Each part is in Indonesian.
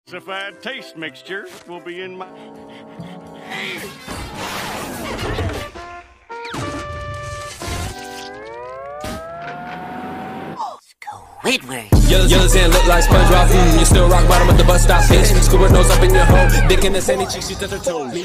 Classified taste mixture will be in my... Squidward. Yellow sand look like SpongeBob. You still rock bottom at the bus stop. Bitch, scuba nose up in your hole. Dick in the sandy cheeks, you touch her toes.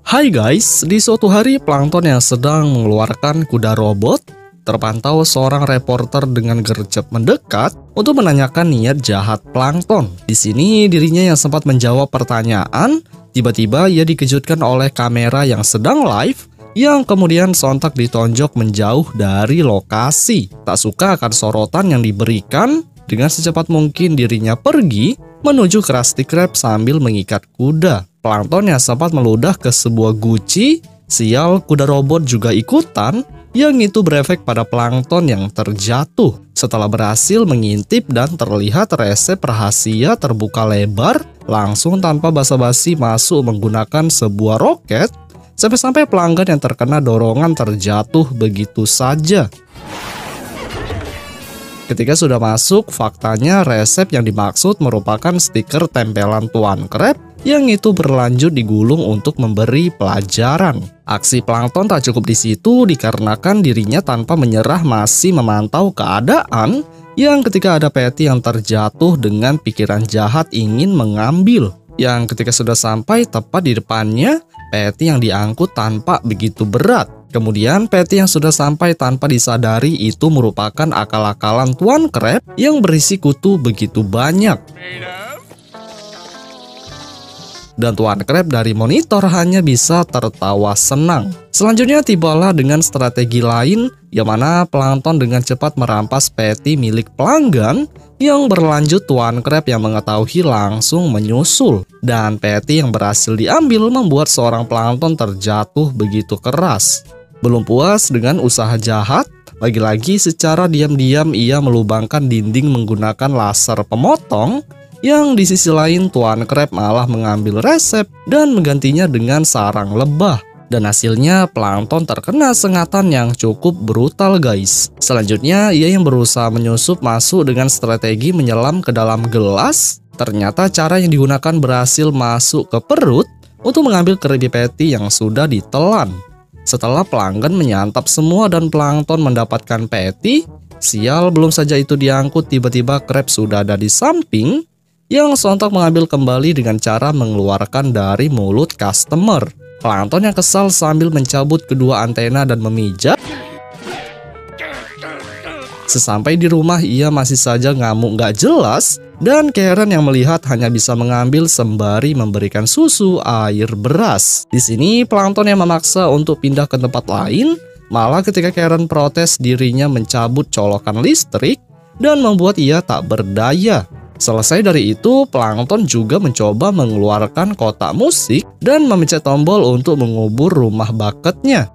Hai guys, di suatu hari Plankton yang sedang mengeluarkan kuda robot terpantau seorang reporter dengan gercep mendekat untuk menanyakan niat jahat Plankton. Di sini dirinya yang sempat menjawab pertanyaan, tiba-tiba ia dikejutkan oleh kamera yang sedang live yang kemudian sontak ditonjok menjauh dari lokasi. Tak suka akan sorotan yang diberikan, dengan secepat mungkin dirinya pergi menuju Krusty Krab sambil mengikat kuda. Plankton yang sempat meludah ke sebuah guci, sial kuda robot juga ikutan, yang itu berefek pada Plankton yang terjatuh. Setelah berhasil mengintip dan terlihat resep rahasia terbuka lebar, langsung tanpa basa-basi masuk menggunakan sebuah roket, sampai-sampai pelanggan yang terkena dorongan terjatuh begitu saja. Ketika sudah masuk, faktanya resep yang dimaksud merupakan stiker tempelan Tuan Krab yang itu berlanjut digulung untuk memberi pelajaran. Aksi Plankton tak cukup di situ dikarenakan dirinya tanpa menyerah masih memantau keadaan yang ketika ada Patty yang terjatuh dengan pikiran jahat ingin mengambil. Yang ketika sudah sampai tepat di depannya, Patty yang diangkut tanpa begitu berat. Kemudian Patty yang sudah sampai tanpa disadari itu merupakan akal-akalan Tuan Krab yang berisi kutu begitu banyak. Dan Tuan Krab dari monitor hanya bisa tertawa senang. Selanjutnya tibalah dengan strategi lain, yang mana Plankton dengan cepat merampas Patty milik pelanggan, yang berlanjut Tuan Krab yang mengetahui langsung menyusul. Dan Patty yang berhasil diambil membuat seorang Plankton terjatuh begitu keras. Belum puas dengan usaha jahat, lagi-lagi secara diam-diam ia melubangkan dinding menggunakan laser pemotong, yang di sisi lain Tuan Krab malah mengambil resep dan menggantinya dengan sarang lebah. Dan hasilnya Plankton terkena sengatan yang cukup brutal guys. Selanjutnya ia yang berusaha menyusup masuk dengan strategi menyelam ke dalam gelas. Ternyata cara yang digunakan berhasil masuk ke perut untuk mengambil Krabby Patty yang sudah ditelan. Setelah pelanggan menyantap semua dan Plankton mendapatkan Patty, sial belum saja itu diangkut tiba-tiba Krab sudah ada di samping, yang sontak mengambil kembali dengan cara mengeluarkan dari mulut customer. Plankton yang kesal sambil mencabut kedua antena dan memijat. Sesampai di rumah ia masih saja ngamuk gak jelas, dan Karen yang melihat hanya bisa mengambil sembari memberikan susu air beras. Di sini Plankton yang memaksa untuk pindah ke tempat lain, malah ketika Karen protes dirinya mencabut colokan listrik dan membuat ia tak berdaya. Selesai dari itu, Plankton juga mencoba mengeluarkan kotak musik dan memencet tombol untuk mengubur rumah bucketnya.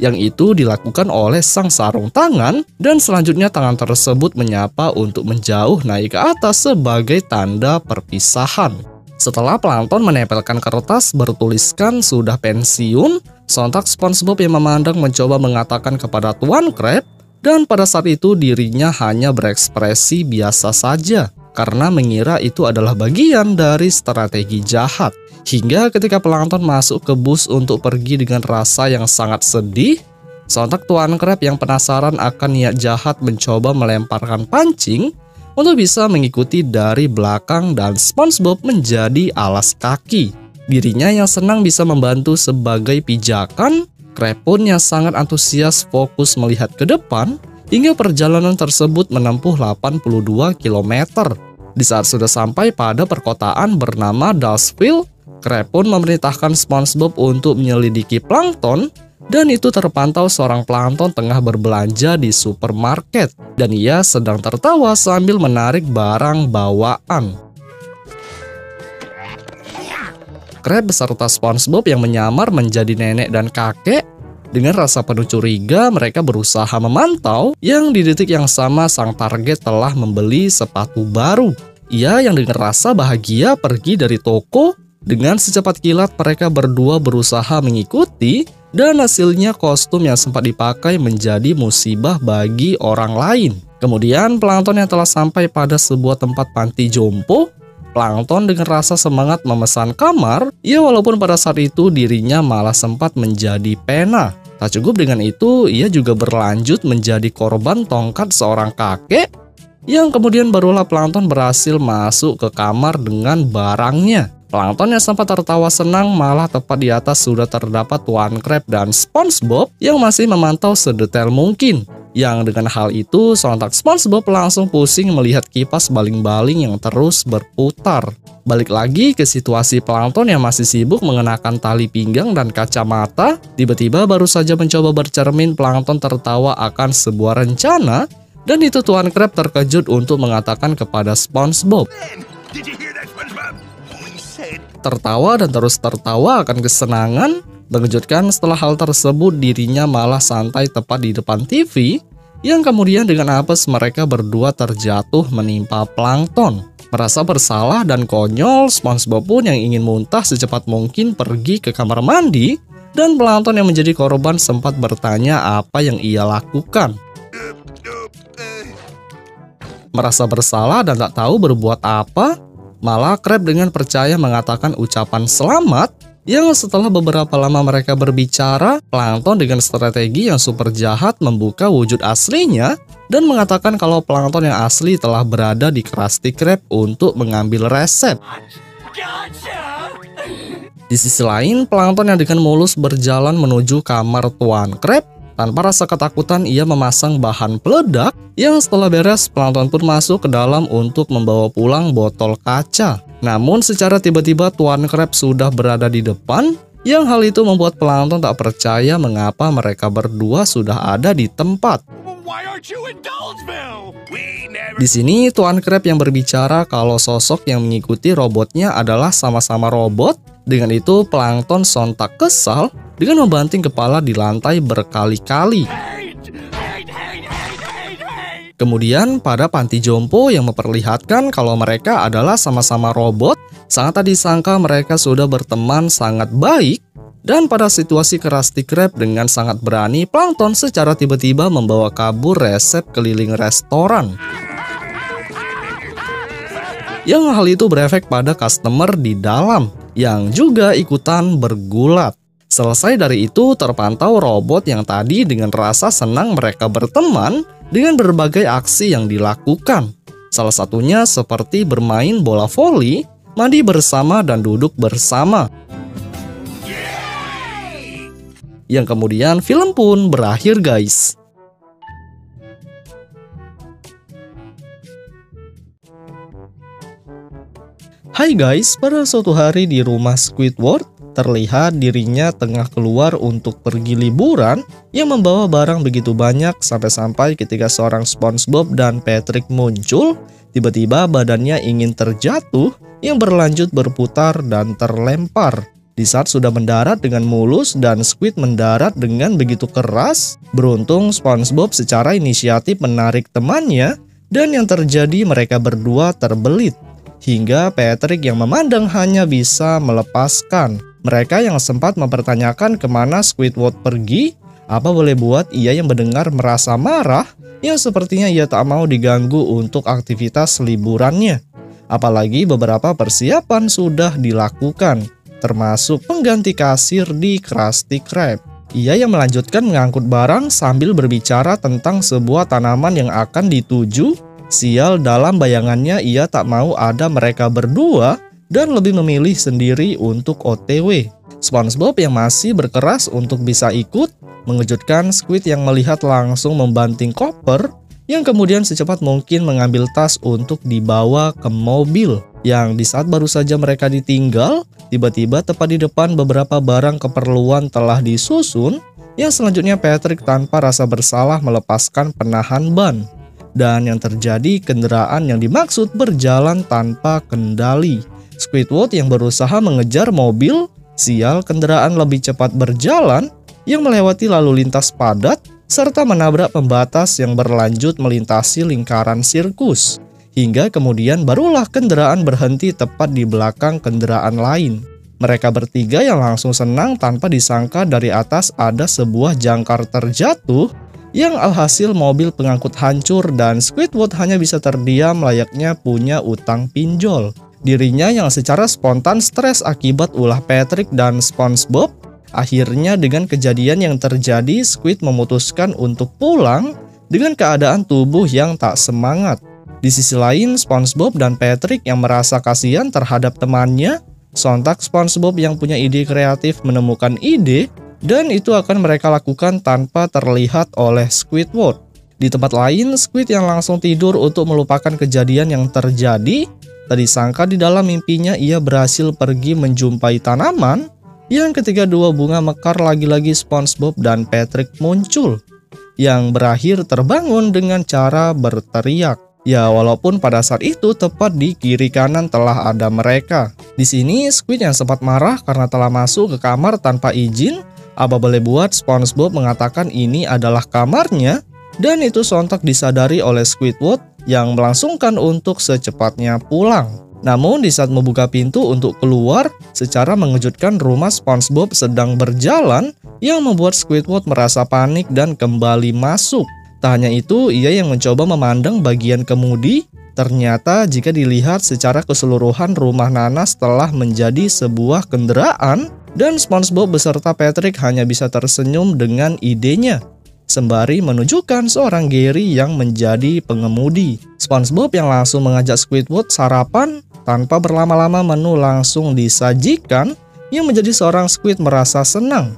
Yang itu dilakukan oleh sang sarung tangan, dan selanjutnya tangan tersebut menyapa untuk menjauh naik ke atas sebagai tanda perpisahan. Setelah Plankton menempelkan kertas bertuliskan sudah pensiun, sontak SpongeBob yang memandang mencoba mengatakan kepada Tuan Krab, dan pada saat itu dirinya hanya berekspresi biasa saja karena mengira itu adalah bagian dari strategi jahat. Hingga ketika Plankton masuk ke bus untuk pergi dengan rasa yang sangat sedih, sontak Tuan Krab yang penasaran akan niat jahat mencoba melemparkan pancing untuk bisa mengikuti dari belakang dan SpongeBob menjadi alas kaki. Dirinya yang senang bisa membantu sebagai pijakan, Krab pun yang sangat antusias fokus melihat ke depan hingga perjalanan tersebut menempuh 82 km. Di saat sudah sampai pada perkotaan bernama Dulceville, Krab pun memerintahkan SpongeBob untuk menyelidiki Plankton, dan itu terpantau seorang Plankton tengah berbelanja di supermarket dan ia sedang tertawa sambil menarik barang bawaan. Krab beserta SpongeBob yang menyamar menjadi nenek dan kakek. Dengan rasa penuh curiga, mereka berusaha memantau yang di detik yang sama sang target telah membeli sepatu baru. Ia yang dengan rasa bahagia pergi dari toko. Dengan secepat kilat mereka berdua berusaha mengikuti dan hasilnya kostum yang sempat dipakai menjadi musibah bagi orang lain. Kemudian Plankton yang telah sampai pada sebuah tempat panti jompo, Plankton dengan rasa semangat memesan kamar, ya walaupun pada saat itu dirinya malah sempat menjadi pena. Tak cukup dengan itu, ia juga berlanjut menjadi korban tongkat seorang kakek, yang kemudian barulah Plankton berhasil masuk ke kamar dengan barangnya. Plankton yang sempat tertawa senang malah tepat di atas sudah terdapat Tuan Crab dan SpongeBob yang masih memantau sedetail mungkin. Yang dengan hal itu, sontak SpongeBob langsung pusing melihat kipas baling-baling yang terus berputar. Balik lagi ke situasi Plankton yang masih sibuk mengenakan tali pinggang dan kacamata, tiba-tiba baru saja mencoba bercermin, Plankton tertawa akan sebuah rencana, dan itu Tuan Crab terkejut untuk mengatakan kepada SpongeBob. Tertawa dan terus tertawa akan kesenangan. Mengejutkan setelah hal tersebut dirinya malah santai tepat di depan TV, yang kemudian dengan apes mereka berdua terjatuh menimpa Plankton. Merasa bersalah dan konyol, SpongeBob pun yang ingin muntah secepat mungkin pergi ke kamar mandi, dan Plankton yang menjadi korban sempat bertanya apa yang ia lakukan. Merasa bersalah dan tak tahu berbuat apa, malah Crab dengan percaya mengatakan ucapan selamat, yang setelah beberapa lama mereka berbicara, Plankton dengan strategi yang super jahat membuka wujud aslinya dan mengatakan kalau Plankton yang asli telah berada di Krusty Krab untuk mengambil resep. Di sisi lain, Plankton yang dengan mulus berjalan menuju kamar Tuan Crab. Tanpa rasa ketakutan, ia memasang bahan peledak, yang setelah beres, Plankton pun masuk ke dalam untuk membawa pulang botol kaca. Namun secara tiba-tiba Tuan Crab sudah berada di depan, yang hal itu membuat Plankton tak percaya mengapa mereka berdua sudah ada di tempat. Di sini Tuan Crab yang berbicara kalau sosok yang mengikuti robotnya adalah sama-sama robot. Dengan itu Plankton sontak kesal dengan membanting kepala di lantai berkali-kali. Kemudian pada panti jompo yang memperlihatkan kalau mereka adalah sama-sama robot, sangat tak disangka mereka sudah berteman sangat baik. Dan pada situasi Krusty Krab dengan sangat berani, Plankton secara tiba-tiba membawa kabur resep keliling restoran. Yang hal itu berefek pada customer di dalam, yang juga ikutan bergulat. Selesai dari itu, terpantau robot yang tadi dengan rasa senang mereka berteman dengan berbagai aksi yang dilakukan. Salah satunya seperti bermain bola voli, mandi bersama, dan duduk bersama. Yang kemudian film pun berakhir, guys. Hai guys, pada suatu hari di rumah Squidward, terlihat dirinya tengah keluar untuk pergi liburan yang membawa barang begitu banyak sampai-sampai ketika seorang SpongeBob dan Patrick muncul, tiba-tiba badannya ingin terjatuh yang berlanjut berputar dan terlempar. Di saat sudah mendarat dengan mulus dan Squid mendarat dengan begitu keras, beruntung SpongeBob secara inisiatif menarik temannya dan yang terjadi mereka berdua terbelit. Hingga Patrick yang memandang hanya bisa melepaskan. Mereka yang sempat mempertanyakan kemana Squidward pergi, apa boleh buat ia yang mendengar merasa marah, yang sepertinya ia tak mau diganggu untuk aktivitas liburannya. Apalagi beberapa persiapan sudah dilakukan, termasuk pengganti kasir di Krusty Krab. Ia yang melanjutkan mengangkut barang sambil berbicara tentang sebuah tanaman yang akan dituju. Sial, dalam bayangannya ia tak mau ada mereka berdua dan lebih memilih sendiri untuk OTW. SpongeBob yang masih berkeras untuk bisa ikut, mengejutkan Squid yang melihat langsung membanting koper, yang kemudian secepat mungkin mengambil tas untuk dibawa ke mobil. Yang di saat baru saja mereka ditinggal, tiba-tiba tepat di depan beberapa barang keperluan telah disusun, yang selanjutnya Patrick tanpa rasa bersalah melepaskan penahan ban. Dan yang terjadi, kendaraan yang dimaksud berjalan tanpa kendali. Squidward yang berusaha mengejar mobil, sial kendaraan lebih cepat berjalan yang melewati lalu lintas padat serta menabrak pembatas yang berlanjut melintasi lingkaran sirkus. Hingga kemudian barulah kendaraan berhenti tepat di belakang kendaraan lain. Mereka bertiga yang langsung senang tanpa disangka dari atas ada sebuah jangkar terjatuh yang alhasil mobil pengangkut hancur dan Squidward hanya bisa terdiam layaknya punya utang pinjol. Dirinya yang secara spontan stres akibat ulah Patrick dan SpongeBob, akhirnya dengan kejadian yang terjadi Squid memutuskan untuk pulang dengan keadaan tubuh yang tak semangat. Di sisi lain, SpongeBob dan Patrick yang merasa kasihan terhadap temannya, sontak SpongeBob yang punya ide kreatif menemukan ide dan itu akan mereka lakukan tanpa terlihat oleh Squidward. Di tempat lain, Squid yang langsung tidur untuk melupakan kejadian yang terjadi, tadi sangka di dalam mimpinya ia berhasil pergi menjumpai tanaman yang ketika dua bunga mekar lagi-lagi SpongeBob dan Patrick muncul, yang berakhir terbangun dengan cara berteriak. Ya, walaupun pada saat itu tepat di kiri kanan telah ada mereka. Di sini Squid yang sempat marah karena telah masuk ke kamar tanpa izin, apa boleh buat SpongeBob mengatakan ini adalah kamarnya, dan itu sontak disadari oleh Squidward yang melangsungkan untuk secepatnya pulang. Namun di saat membuka pintu untuk keluar, secara mengejutkan rumah SpongeBob sedang berjalan yang membuat Squidward merasa panik dan kembali masuk. Tak hanya itu, ia yang mencoba memandang bagian kemudi. Ternyata jika dilihat secara keseluruhan rumah nanas telah menjadi sebuah kendaraan dan SpongeBob beserta Patrick hanya bisa tersenyum dengan idenya, sembari menunjukkan seorang Gary yang menjadi pengemudi. SpongeBob yang langsung mengajak Squidward sarapan, tanpa berlama-lama menu langsung disajikan yang menjadi seorang Squid merasa senang.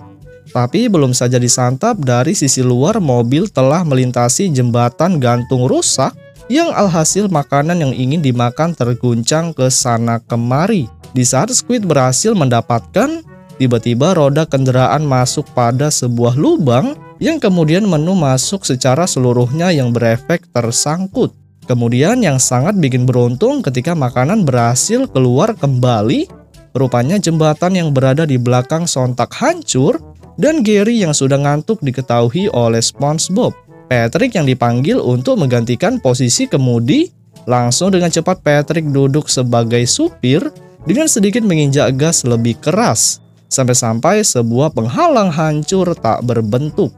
Tapi belum saja disantap, dari sisi luar mobil telah melintasi jembatan gantung rusak yang alhasil makanan yang ingin dimakan terguncang ke sana kemari. Di saat Squid berhasil mendapatkan, tiba-tiba roda kendaraan masuk pada sebuah lubang yang kemudian menu masuk secara seluruhnya yang berefek tersangkut. Kemudian yang sangat bikin beruntung ketika makanan berhasil keluar kembali, rupanya jembatan yang berada di belakang sontak hancur dan Gary yang sudah ngantuk diketahui oleh SpongeBob. Patrick yang dipanggil untuk menggantikan posisi kemudi, langsung dengan cepat Patrick duduk sebagai supir dengan sedikit menginjak gas lebih keras, sampai-sampai sebuah penghalang hancur tak berbentuk.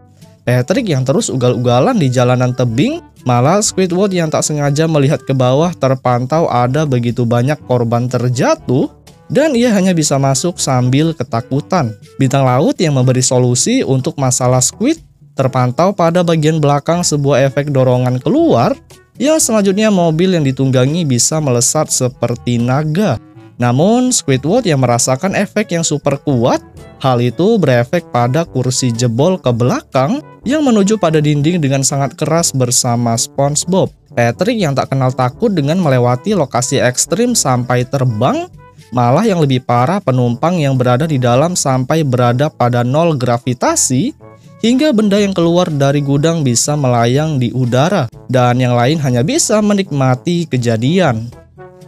Patrick yang terus ugal-ugalan di jalanan tebing, malah Squidward yang tak sengaja melihat ke bawah terpantau ada begitu banyak korban terjatuh, dan ia hanya bisa masuk sambil ketakutan. Bintang laut yang memberi solusi untuk masalah Squid terpantau pada bagian belakang sebuah efek dorongan keluar, yang selanjutnya mobil yang ditunggangi bisa melesat seperti naga. Namun Squidward yang merasakan efek yang super kuat, hal itu berefek pada kursi jebol ke belakang yang menuju pada dinding dengan sangat keras bersama SpongeBob. Patrick yang tak kenal takut dengan melewati lokasi ekstrim sampai terbang, malah yang lebih parah penumpang yang berada di dalam sampai berada pada nol gravitasi, hingga benda yang keluar dari gudang bisa melayang di udara, dan yang lain hanya bisa menikmati kejadian.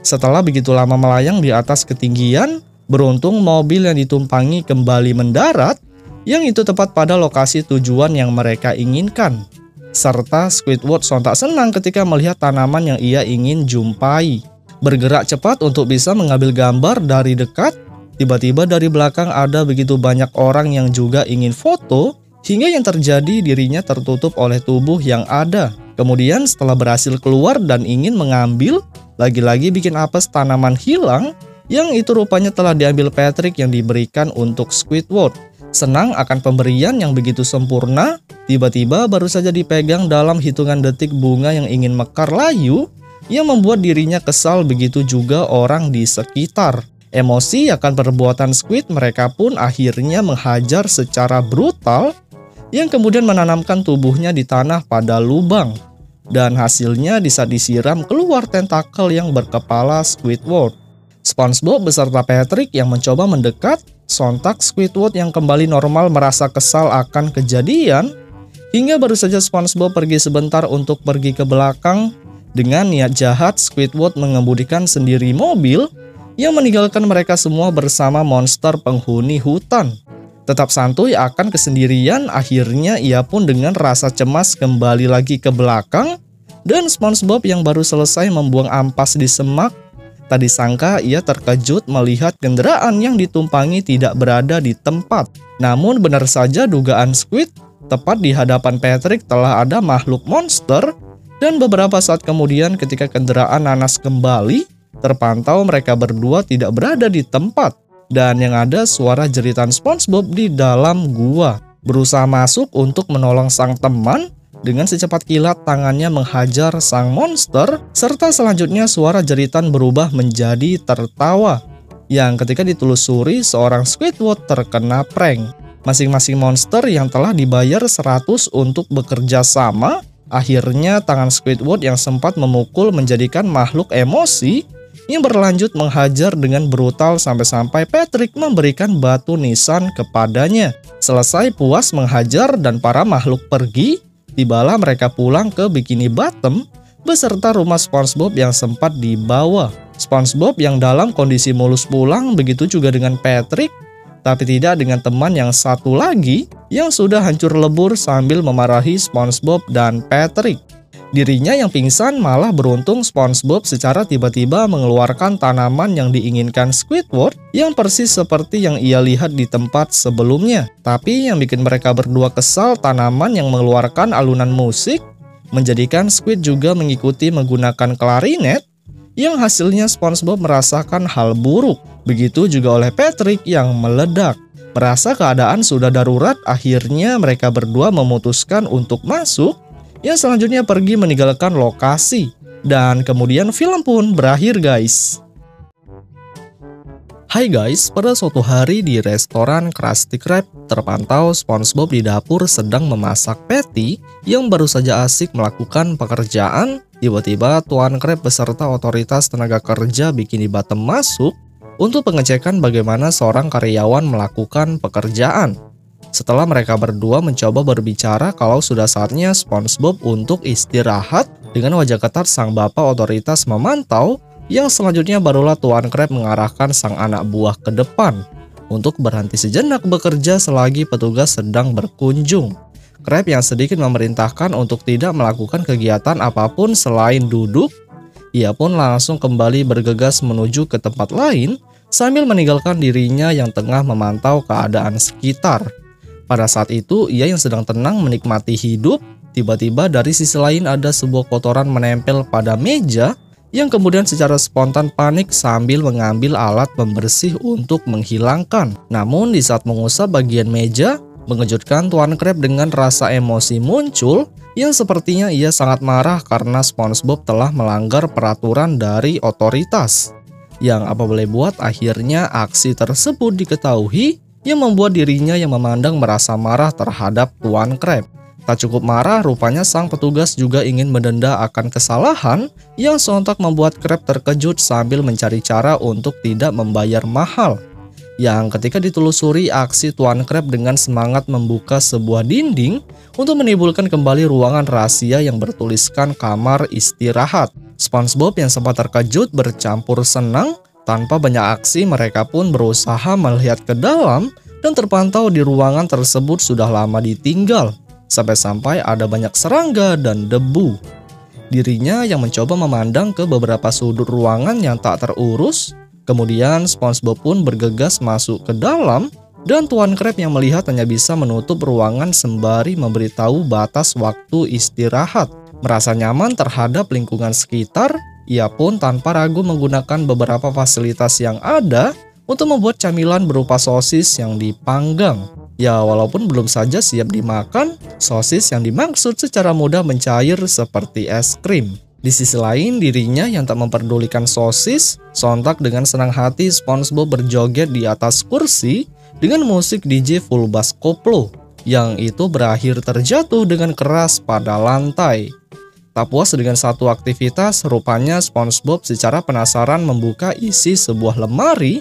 Setelah begitu lama melayang di atas ketinggian, beruntung mobil yang ditumpangi kembali mendarat, yang itu tepat pada lokasi tujuan yang mereka inginkan. Serta Squidward sontak senang ketika melihat tanaman yang ia ingin jumpai. Bergerak cepat untuk bisa mengambil gambar dari dekat, tiba-tiba dari belakang ada begitu banyak orang yang juga ingin foto, hingga yang terjadi dirinya tertutup oleh tubuh yang ada. Kemudian setelah berhasil keluar dan ingin mengambil, lagi-lagi bikin apes tanaman hilang, yang itu rupanya telah diambil Patrick yang diberikan untuk Squidward. Senang akan pemberian yang begitu sempurna, tiba-tiba baru saja dipegang dalam hitungan detik bunga yang ingin mekar layu, yang membuat dirinya kesal, begitu juga orang di sekitar. Emosi akan perbuatan Squid, mereka pun akhirnya menghajar secara brutal, yang kemudian menanamkan tubuhnya di tanah pada lubang. Dan hasilnya di saat disiram keluar tentakel yang berkepala Squidward. SpongeBob beserta Patrick yang mencoba mendekat, sontak Squidward yang kembali normal merasa kesal akan kejadian, hingga baru saja SpongeBob pergi sebentar untuk pergi ke belakang. Dengan niat jahat, Squidward mengemudikan sendiri mobil yang meninggalkan mereka semua bersama monster penghuni hutan. Tetap santuy akan kesendirian, akhirnya ia pun dengan rasa cemas kembali lagi ke belakang, dan SpongeBob yang baru selesai membuang ampas di semak Tak disangka ia terkejut melihat kendaraan yang ditumpangi tidak berada di tempat. Namun benar saja dugaan Squid, tepat di hadapan Patrick telah ada makhluk monster. Dan beberapa saat kemudian ketika kendaraan nanas kembali, terpantau mereka berdua tidak berada di tempat. Dan yang ada suara jeritan SpongeBob di dalam gua. Berusaha masuk untuk menolong sang teman. Dengan secepat kilat tangannya menghajar sang monster, serta selanjutnya suara jeritan berubah menjadi tertawa. Yang ketika ditelusuri seorang Squidward terkena prank. Masing-masing monster yang telah dibayar 100 untuk bekerja sama, akhirnya tangan Squidward yang sempat memukul menjadikan makhluk emosi yang berlanjut menghajar dengan brutal sampai-sampai Patrick memberikan batu nisan kepadanya. Selesai puas menghajar dan para makhluk pergi, tibalah mereka pulang ke Bikini Bottom beserta rumah SpongeBob yang sempat dibawa. SpongeBob yang dalam kondisi mulus pulang, begitu juga dengan Patrick, tapi tidak dengan teman yang satu lagi yang sudah hancur lebur sambil memarahi SpongeBob dan Patrick. Dirinya yang pingsan malah beruntung SpongeBob secara tiba-tiba mengeluarkan tanaman yang diinginkan Squidward yang persis seperti yang ia lihat di tempat sebelumnya. Tapi yang bikin mereka berdua kesal tanaman yang mengeluarkan alunan musik menjadikan Squid juga mengikuti menggunakan klarinet yang hasilnya SpongeBob merasakan hal buruk. Begitu juga oleh Patrick yang meledak. Merasa keadaan sudah darurat, akhirnya mereka berdua memutuskan untuk masuk yang selanjutnya pergi meninggalkan lokasi. Dan kemudian film pun berakhir guys. Hai guys, pada suatu hari di restoran Krusty Krab terpantau SpongeBob di dapur sedang memasak patty yang baru saja asik melakukan pekerjaan. Tiba-tiba Tuan Krab beserta otoritas tenaga kerja Bikini Bottom masuk untuk pengecekan bagaimana seorang karyawan melakukan pekerjaan. Setelah mereka berdua mencoba berbicara kalau sudah saatnya SpongeBob untuk istirahat, dengan wajah ketat sang bapak otoritas memantau, yang selanjutnya barulah Tuan Krab mengarahkan sang anak buah ke depan untuk berhenti sejenak bekerja selagi petugas sedang berkunjung. Krab yang sedikit memerintahkan untuk tidak melakukan kegiatan apapun selain duduk, ia pun langsung kembali bergegas menuju ke tempat lain sambil meninggalkan dirinya yang tengah memantau keadaan sekitar. Pada saat itu, ia yang sedang tenang menikmati hidup, tiba-tiba dari sisi lain ada sebuah kotoran menempel pada meja, yang kemudian secara spontan panik sambil mengambil alat pembersih untuk menghilangkan. Namun di saat mengusap bagian meja, mengejutkan Tuan Krab dengan rasa emosi muncul, yang sepertinya ia sangat marah karena SpongeBob telah melanggar peraturan dari otoritas. Yang apa boleh buat, akhirnya aksi tersebut diketahui, yang membuat dirinya yang memandang merasa marah terhadap Tuan Krab. Tak cukup marah, rupanya sang petugas juga ingin mendenda akan kesalahan yang sontak membuat Krab terkejut sambil mencari cara untuk tidak membayar mahal. Yang ketika ditelusuri aksi Tuan Krab dengan semangat membuka sebuah dinding untuk menimbulkan kembali ruangan rahasia yang bertuliskan kamar istirahat. SpongeBob yang sempat terkejut bercampur senang. Tanpa banyak aksi, mereka pun berusaha melihat ke dalam dan terpantau di ruangan tersebut sudah lama ditinggal. Sampai-sampai ada banyak serangga dan debu. Dirinya yang mencoba memandang ke beberapa sudut ruangan yang tak terurus. Kemudian SpongeBob pun bergegas masuk ke dalam dan Tuan Krab yang melihat hanya bisa menutup ruangan sembari memberitahu batas waktu istirahat. Merasa nyaman terhadap lingkungan sekitar, ia pun tanpa ragu menggunakan beberapa fasilitas yang ada untuk membuat camilan berupa sosis yang dipanggang. Ya, walaupun belum saja siap dimakan, sosis yang dimaksud secara mudah mencair seperti es krim. Di sisi lain, dirinya yang tak memperdulikan sosis, sontak dengan senang hati SpongeBob berjoget di atas kursi dengan musik DJ full bass koplo, yang itu berakhir terjatuh dengan keras pada lantai. Tak puas dengan satu aktivitas, rupanya SpongeBob secara penasaran membuka isi sebuah lemari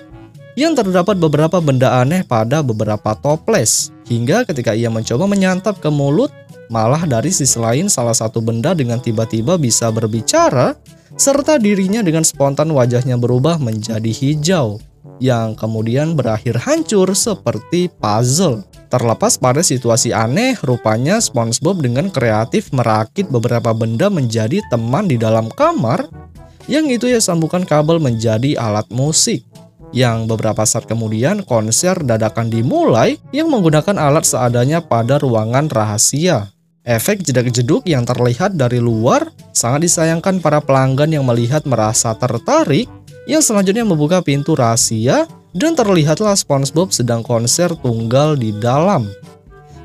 yang terdapat beberapa benda aneh pada beberapa toples. Hingga ketika ia mencoba menyantap ke mulut, malah dari sisi lain salah satu benda dengan tiba-tiba bisa berbicara, serta dirinya dengan spontan wajahnya berubah menjadi hijau, yang kemudian berakhir hancur seperti puzzle. Terlepas pada situasi aneh, rupanya SpongeBob dengan kreatif merakit beberapa benda menjadi teman di dalam kamar, yang itu ya sambungan kabel menjadi alat musik. Yang beberapa saat kemudian konser dadakan dimulai yang menggunakan alat seadanya pada ruangan rahasia. Efek jedak-jeduk yang terlihat dari luar sangat disayangkan para pelanggan yang melihat merasa tertarik, yang selanjutnya membuka pintu rahasia dan terlihatlah SpongeBob sedang konser tunggal di dalam.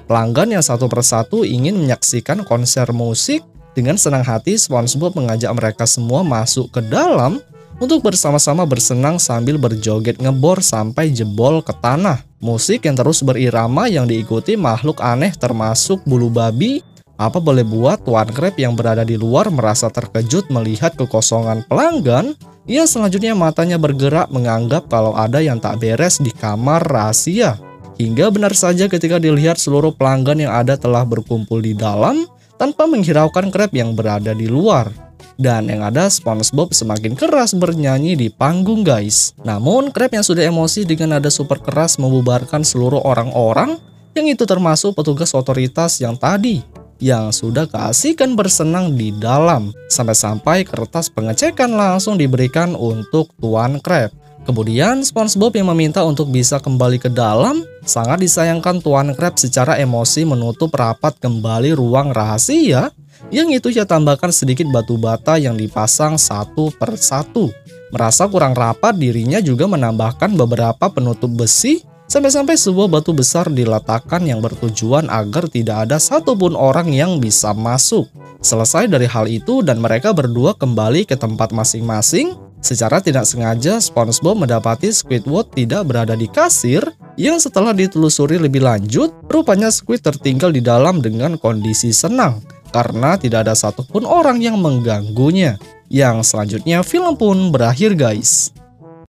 Pelanggan yang satu persatu ingin menyaksikan konser musik. Dengan senang hati SpongeBob mengajak mereka semua masuk ke dalam untuk bersama-sama bersenang sambil berjoget ngebor sampai jebol ke tanah. Musik yang terus berirama yang diikuti makhluk aneh termasuk bulu babi. Apa boleh buat Tuan Crab yang berada di luar merasa terkejut melihat kekosongan pelanggan, yang selanjutnya matanya bergerak menganggap kalau ada yang tak beres di kamar rahasia. Hingga benar saja ketika dilihat seluruh pelanggan yang ada telah berkumpul di dalam tanpa menghiraukan Crab yang berada di luar. Dan yang ada SpongeBob semakin keras bernyanyi di panggung guys. Namun Crab yang sudah emosi dengan nada super keras membubarkan seluruh orang-orang, yang itu termasuk petugas otoritas yang tadi, yang sudah keasikan bersenang di dalam. Sampai-sampai kertas pengecekan langsung diberikan untuk Tuan Crab. Kemudian SpongeBob yang meminta untuk bisa kembali ke dalam. Sangat disayangkan Tuan Crab secara emosi menutup rapat kembali ruang rahasia, yang itu ia tambahkan sedikit batu bata yang dipasang satu per satu. Merasa kurang rapat, dirinya juga menambahkan beberapa penutup besi, sampai-sampai sebuah batu besar diletakkan yang bertujuan agar tidak ada satupun orang yang bisa masuk. Selesai dari hal itu dan mereka berdua kembali ke tempat masing-masing. Secara tidak sengaja SpongeBob mendapati Squidward tidak berada di kasir, yang setelah ditelusuri lebih lanjut, rupanya Squid tertinggal di dalam dengan kondisi senang karena tidak ada satupun orang yang mengganggunya. Yang selanjutnya film pun berakhir guys.